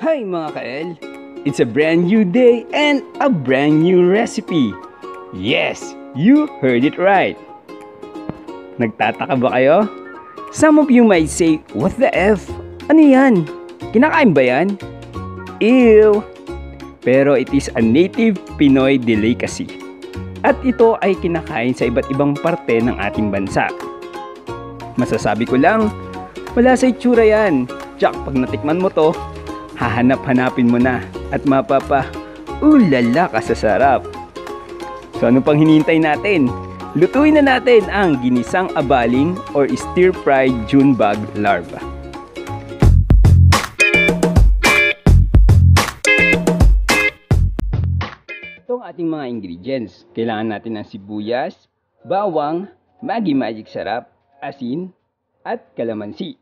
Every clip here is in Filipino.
Hi mga ka-L! It's a brand new day and a brand new recipe! Yes! You heard it right! Nagtataka ba kayo? Some of you might say, what the F? Ano yan? Kinakain ba yan? Ew! Pero it is a native Pinoy delicacy. At ito ay kinakain sa iba't ibang parte ng ating bansa. Masasabi ko lang, wala sa itsura yan. Tsak, pag natikman mo to, hahanap-hanapin mo na at ulala ka sa sarap. So ano pang hinihintay natin? Lutuin na natin ang ginisang abaling or stir-fried junebug larva. Ito ang ating mga ingredients. Kailangan natin ng sibuyas, bawang, Maggi Magic Sarap, asin, at kalamansi.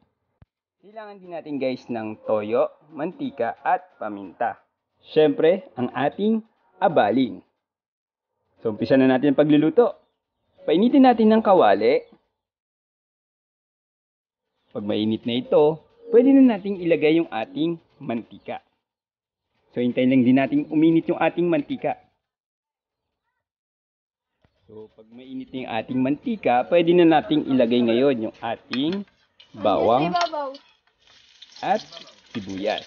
Kailangan din natin guys ng toyo, mantika at paminta. Siyempre, ang ating abaling. So, umpisa na natin ang pagluluto. Painitin natin ng kawali. Pag mainit na ito, pwede na nating ilagay yung ating mantika. So, hintayin lang din natin uminit yung ating mantika. So, pag mainit na yung ating mantika, pwede na nating ilagay ngayon yung ating bawang at sibuyas.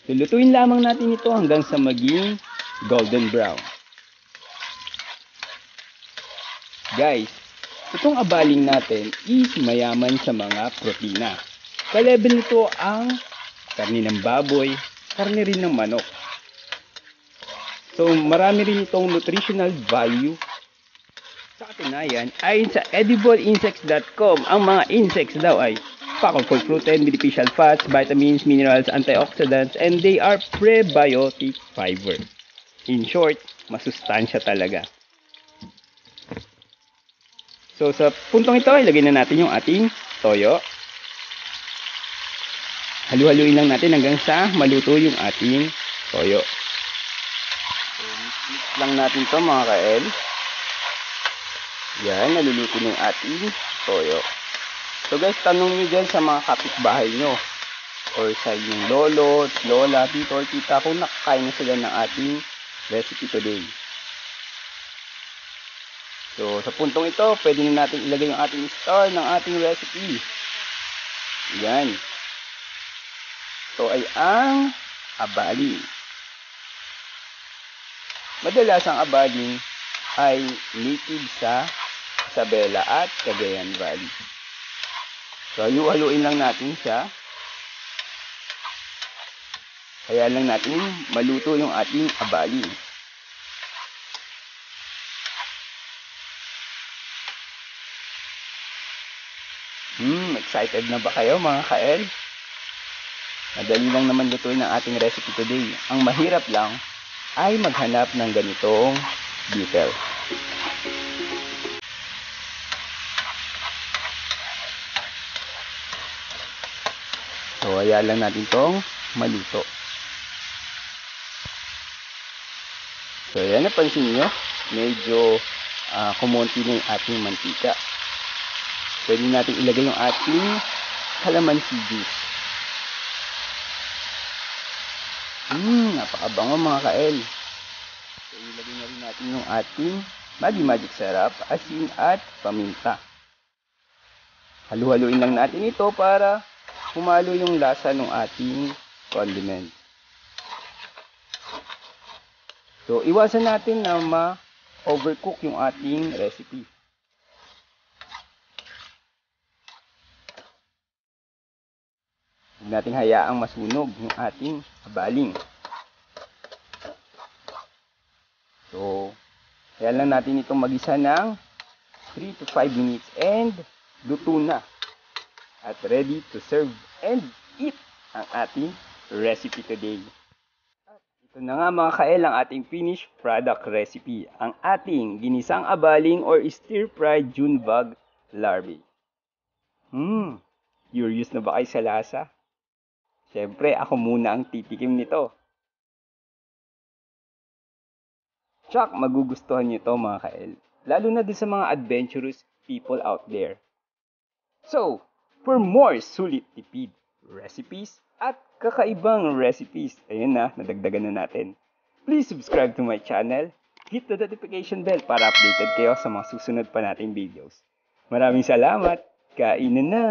Lulutuin lamang natin ito hanggang sa maging golden brown. Guys, itong abaling natin is mayaman sa mga protina. Ka-level nito ang karne ng baboy, karne rin ng manok. So marami rin itong nutritional value. Sa katunayan, ayon sa edibleinsects.com, ang mga insects daw ay packed full protein, beneficial fats, vitamins, minerals, antioxidants, and they are prebiotic fiber. In short, masustansya talaga. So sa puntong ito, ilagay na natin yung ating toyo. Halu-haluin lang natin hanggang sa maluto yung ating toyo. So mix lang natin to mga ka-L. Yan, naluluto ng ating toyo. So guys, tanong nyo dyan sa mga kapitbahay nyo or sa inyong lolo, lola, tito or tita kung nakakain na sila ng ating recipe today. So sa puntong ito, pwede na natin ilagay yung ating star ng ating recipe. Yan. Ito ay ang abaling. Madalas ang abaling ay native sa Isabela at Cagayan Valley. So, halu-haluin lang natin siya. Kaya lang natin maluto yung ating abaling. Excited na ba kayo mga ka-L? Madali lang naman lutuin ang ating recipe today. Ang mahirap lang ay maghanap ng ganitong detail. So, hayaan lang natin itong maluto. So, yan, napansin nyo, medyo kumonti na yung ating mantika. Pwede natin ilagay yung ating calamansi juice. Napakabango mga ka-L. So, ilagay na rin natin yung ating Maggi Magic Sarap, asin at paminta. Halu-haluin lang natin ito para humalo yung lasa ng ating condiment. So, iwasan natin na ma-overcook yung ating recipe. Huwag natin hayaang masunog yung ating abaling. So, kaya lang natin itong magisa ng 3 to 5 minutes and luto na. At ready to serve and eat ang ating recipe today. At ito na nga mga ka-L ang ating finished product recipe. Ang ating ginisang abaling or stir-fried junebug larvae. Curious na ba kayo sa lasa? Siyempre, ako muna ang titikim nito. Tsak, magugustuhan nyo ito mga ka-L. lalo na din sa mga adventurous people out there. So, for more sulit tipid recipes at kakaibang recipes, ayun na, nadagdagan na natin. Please subscribe to my channel, hit the notification bell para updated kayo sa mga susunod pa nating videos. Maraming salamat, kainan na!